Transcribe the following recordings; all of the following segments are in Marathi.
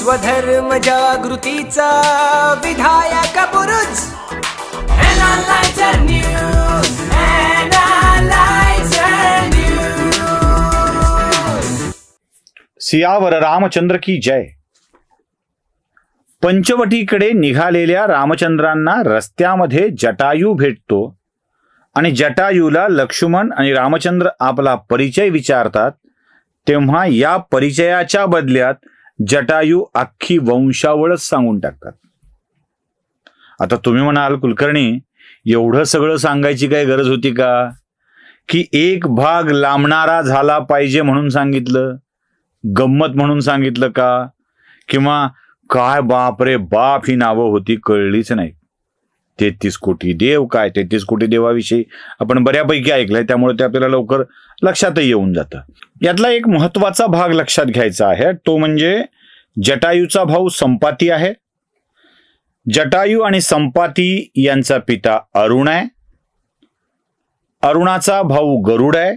स्वधर्म जागृतीचा विधायक बुरुज एनालायझर न्यूज, एनालायझर न्यूज। सियावर रामचंद्र की जय। पंचवटीकडे निघालेल्या रामचंद्रांना रस्त्यामध्ये जटायू भेटतो आणि जटायूला लक्ष्मण आणि रामचंद्र आपला परिचय विचारतात, तेव्हा या परिचयाच्या बदल्यात जटायू अख्खी वंशावळच सांगून टाकतात। आता तुम्ही म्हणाल, कुलकर्णी एवढं सगळं सांगायची काय गरज होती का? की एक भाग लांबणारा झाला पाहिजे म्हणून सांगितलं, गंमत म्हणून सांगितलं का? किंवा काय बाप रे बाप ही नावं होती कळलीच नाही। 33 कोटी देव, काय 33 कोटी देवाविषयी आपण बऱ्यापैकी ऐकलंय, त्यामुळे ते आपल्याला लवकर लक्षातही येऊन जातं। यातला एक महत्वाचा भाग लक्षात घ्यायचा आहे, तो म्हणजे जटायूचा भाऊ संपाती आहे। जटायू आणि संपाती यांचा पिता अरुण आहे। अरुणाचा भाऊ गरुड आहे।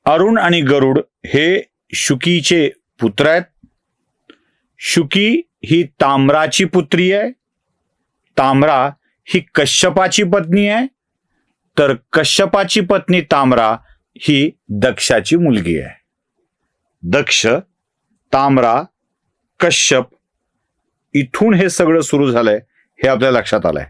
अरुण आणि गरुड हे शुकीचे पुत्र आहेत। शुकी ही ताम्राची पुत्री आहे। ताम्रा ही कश्यपाची पत्नी आहे, तर कश्यपाची पत्नी ताम्रा ही दक्षाची मुलगी आहे। दक्ष, ताम्रा, कश्यप, इथून हे सगळं सुरू झालंय हे आपल्या लक्षात आलंय।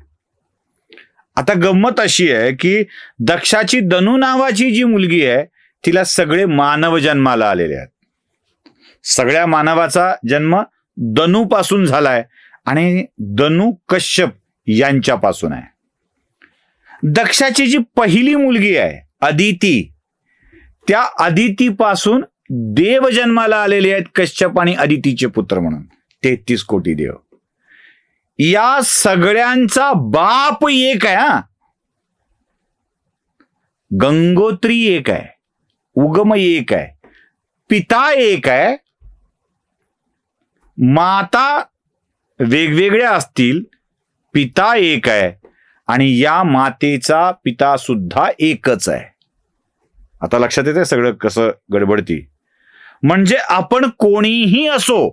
आता गंमत अशी आहे की दक्षाची दनू नावाची जी मुलगी आहे तिला सगळे मानव जन्माला आलेले आहेत। सगळ्या मानवाचा जन्म दनू पासून झालाय आणि दनू कश्यप यांच्यापासून आहे। दक्षाची जी पहिली मुलगी आहे अदिती, त्या अदितीपासून देव जन्माला आलेले आहेत, कश्यप आणि अदितीचे पुत्र म्हणून 33 कोटी देव। या सगळ्यांचा बाप एक आहे हा, गंगोत्री एक आहे, उगम एक आहे, पिता एक आहे, माता वेगवेगळ्या असतील, पिता एक आहे आणि या मातेचा पिता सुद्धा एकच आहे। आता लक्षात येते सगळं कसं गडबडती। म्हणजे आपण कोणीही असो,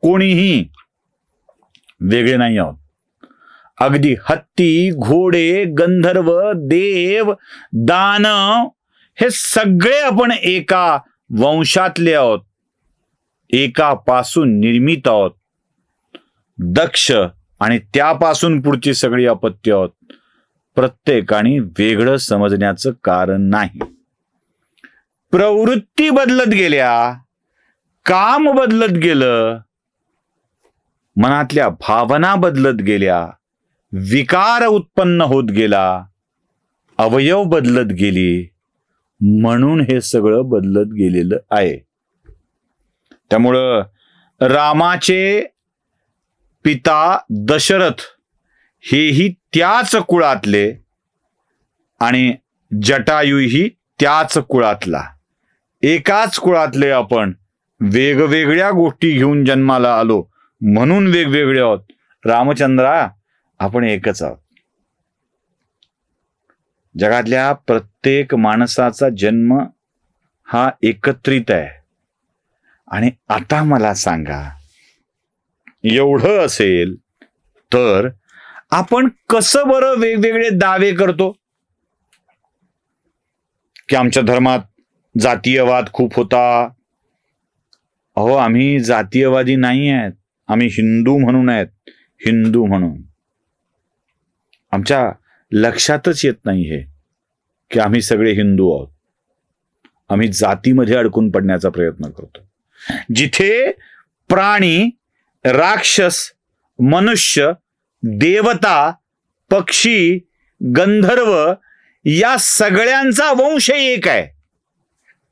कोणीही वेगळे नाही आहोत। अगदी हत्ती, घोडे, गंधर्व, देव, दानव हे सगळे आपण एका वंशातले आहोत, एकापासून निर्मित आहोत। दक्ष आणि त्यापासून पुढची सगळी अपत्य आहोत। प्रत्येकाने वेगळं समजण्याचं कारण नाही। प्रवृत्ती बदलत गेल्या, काम बदलत गेलं, मनातल्या भावना बदलत गेल्या, विकार उत्पन्न होत गेला, अवयव बदलत गेली, म्हणून हे सगळं बदलत गेलेलं आहे। त्यामुळं रामाचे पिता दशरथ हेही त्याच कुळातले आणि जटायूही त्याच कुळातला, एकाच कुळातले आपण वेगवेगळ्या गोष्टी घेऊन जन्माला आलो म्हणून वेगवेगळे आहोत। रामचंद्रा, आपण एकच आहोत। जगातल्या प्रत्येक माणसाचा जन्म हा एकत्रित आहे। आणि आता मला सांगा, एवढं असेल तर आपण कसं बरं वेगवेगळे दावे करतो की आमच्या धर्मात जातीयवाद खूप होता? अहो, आम्ही जातीयवादी नाही आहेत, आम्ही हिंदू म्हणून आहेत, हिंदू म्हणून। आमच्या लक्षातच येत नाही हे की आम्ही सगळे हिंदू आहोत। आम्ही जातीमध्ये अडकून पडण्याचा प्रयत्न करतो। जिथे प्राणी, राक्षस, मनुष्य, देवता, पक्षी, गंधर्व या सगळ्यांचा वंश एक आहे।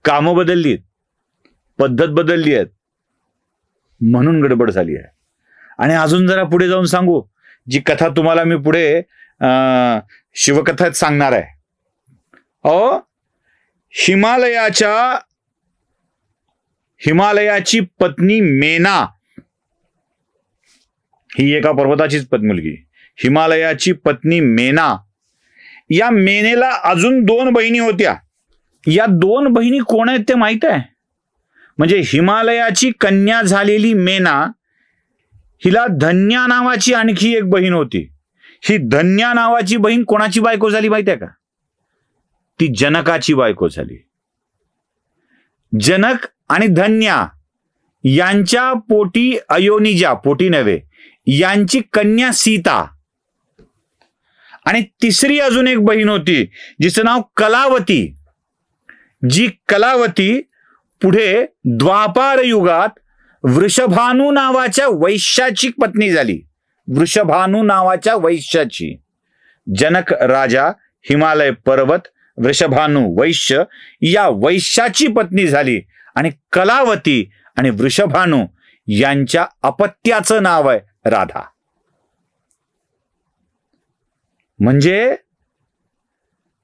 कामं बदलली आहेत, पद्धत बदलली आहेत, म्हणून गडबड झाली आहे। आणि अजून जरा पुढे जाऊन सांगू, जी कथा तुम्हाला मी पुढे शिवकथेत सांगणार आहे। हिमालयाची पत्नी मेना ही एका पर्वताचीच मुलगी। हिमालयाची पत्नी मेना, या मेनेला अजून 2 बहिणी होत्या। या 2 बहिणी कोण आहेत ते माहित आहे? म्हणजे हिमालयाची कन्या झालेली मेना, हिला धन्या नावाची आणखी एक बहीण होती. ही धन्या नावाची बहीण कोणाची बायको झाली माहिती आहे का? ती जनकाची बायको झाली. जनक आणि धन्या यांच्या पोटी अयोनिजा, पोटी नव्हे, यांची कन्या सीता. आणि तिसरी अजून एक बहीण होती जिचं नाव कलावती. जी कलावती पुढे द्वापार युगात वृषभानु नावाच्या वैश्याची पत्नी झाली. वृषभानु नावाच्या वैश्याची. जनक राजा, हिमालय पर्वत, वृषभानु वैश्य या वैश्याची पत्नी झाली. आणि कलावती आणि वृषभानु यांच्या अपत्याचं नाव आहे राधा. म्हणजे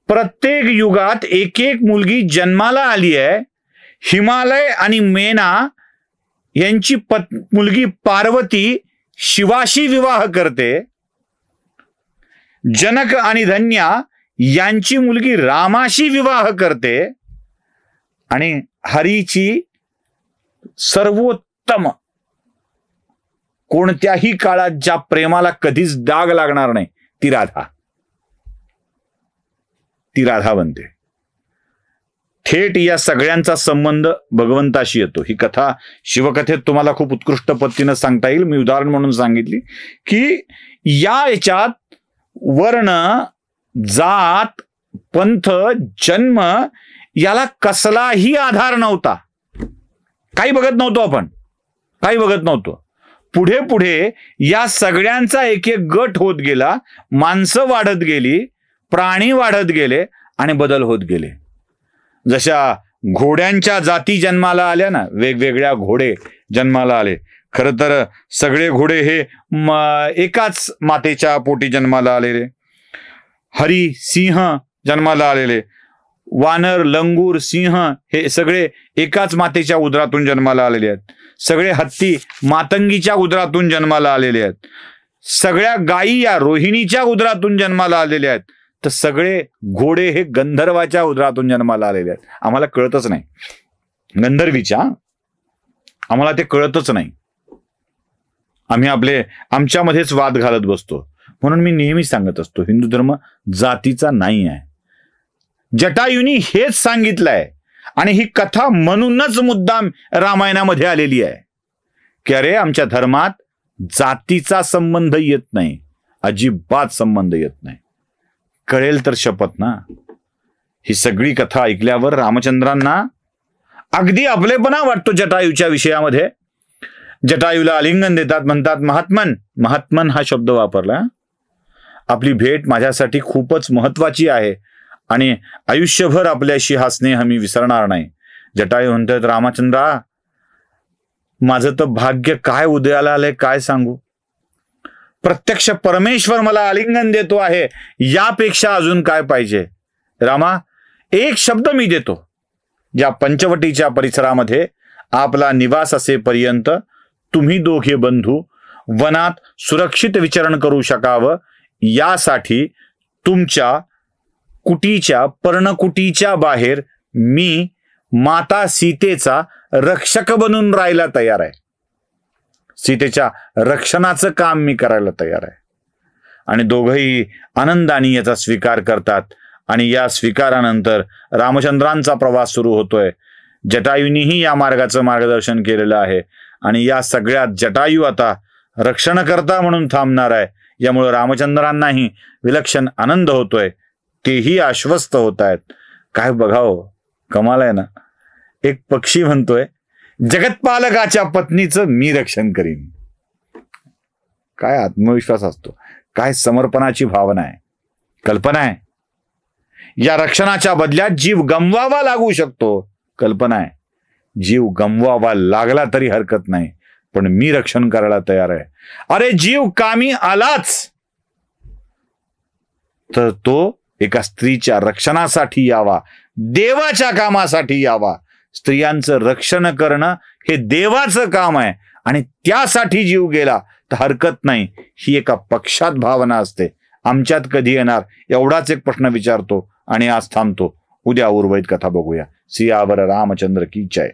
प्रत्येक युगात एक एक मुलगी जन्माला आली आहे. हिमालय आणि मेना यांची मुलगी पार्वती शिवाशी विवाह करते. जनक आणि धन्या यांची मुलगी रामाशी विवाह करते. आणि हरीची सर्वोत्तम, कोणत्याही काळात ज्या प्रेमाला कधीच डाग लागणार नाही, ती राधा बनते. थेट या सगळ्यांचा संबंध भगवंताशी येतो. ही कथा शिवकथेत तुम्हाला खूप उत्कृष्ट पद्धतीनं सांगता येईल. मी उदाहरण म्हणून सांगितली की याच्यात वर्ण, जात, पंथ, जन्म याला कसलाही आधार नव्हता. काही बघत नव्हतो आपण, काही बघत नव्हतो. पुढे पुढे या सगळ्यांचा एक एक गट होत गेला. माणसं वाढत गेली, प्राणी वाढत गेले आणि बदल होत गेले. जशा घोड्यांच्या जाती जन्माला आल्या ना, वेगवेगळ्या घोडे जन्माला आले. खरं तर सगळे घोडे हे एकाच मातेच्या पोटी जन्माला आलेले. हरी, सिंह जन्माला आलेले. वानर, लंगूर, सिंह हे सगळे एकाच मातेच्या उदरातून जन्माला आलेले आहेत. सगळे हत्ती मातंगीच्या उदरातून जन्माला आलेले आहेत. सगळ्या गायी या रोहिणीच्या उदरातून जन्माला आलेल्या आहेत. तर सगळे घोडे हे गंधर्वाच्या उदरातून जन्माला आलेले आहेत. आम्हाला कळतच नाही, गंधर्वीच्या, आम्हाला ते कळतच नाही. आम्ही आमच्यामध्येच वाद घालत बसतो. म्हणून मी नेहमी सांगत असतो, हिंदू धर्म जातीचा नाही आहे. जटायूनी हेच सांगितलंय. आणि ही कथा म्हणूनच मुद्दाम रामायणामध्ये आलेली आहे की अरे आमच्या धर्मात जातीचा संबंध येत नाही, अजिबात संबंध येत नाही. कळेल तर शपथ ना. ही सगळी कथा ऐकल्यावर रामचंद्रांना अगदी आपलेपणा वाटतो जटायूच्या विषयामध्ये. जटायूला आलिंगन देतात, म्हणतात महात्मन. महात्मन हा शब्द वापरला. आपली भेट माझ्यासाठी खूपच महत्वाची आहे आणि आयुष्यभर आपल्याशी हा स्नेह मी विसरणार नाही. जटायू म्हणतात, रामचंद्रा, माझं तर भाग्य काय उदयाला आलंय काय सांगू. प्रत्यक्ष परमेश्वर मला आलिंगन देतो आहे, यापेक्षा अजून काय पाहिजे. रामा, एक शब्द मी देतो. ज्या पंचवटीच्या परिसरामध्ये आपला निवास असेपर्यंत तुम्ही दोघे बंधू वनात सुरक्षित विचरण करू शकावं, यासाठी तुमच्या कुटीच्या, पर्णकुटीच्या बाहेर मी माता सीतेचा रक्षक बनून राहायला तयार आहे. सीतेच्या रक्षणाचं काम मी करायला तयार आहे. आणि दोघंही आनंदाने याचा स्वीकार करतात. आणि या स्वीकारानंतर रामचंद्रांचा प्रवास सुरू होतोय. जटायूंनीही या मार्गाचं मार्गदर्शन केलेलं आहे. आणि या सगळ्यात जटायू आता रक्षणकर्ता म्हणून थांबणार आहे. यामुळे रामचंद्रांनाही विलक्षण आनंद होतोय. तेही आश्वस्त होत आहेत. काय बघावं, कमाल आहे ना. एक पक्षी म्हणतोय, जगतपालकाच्या पत्नीचं मी रक्षण करीन. काय आत्मविश्वास असतो, काय समर्पणाची भावना आहे, कल्पना आहे. या रक्षणाच्या बदल्यात जीव गमवावा लागू शकतो, कल्पना आहे. जीव गमवावा लागला तरी हरकत नाही, पण मी रक्षण करायला तयार आहे. अरे जीव कामी आलाच तर तो एका स्त्रीच्या रक्षणासाठी यावा, देवाच्या कामासाठी यावा. स्त्रियांचं रक्षण करणं हे देवाचं काम आहे आणि त्यासाठी जीव गेला तर हरकत नाही. ही एका पक्षात भावना असते. आमच्यात कधी येणार एवढाच एक प्रश्न विचारतो आणि आज थांबतो. उद्या उर्वरित कथा बघूया. सियावर रामचंद्र की जय.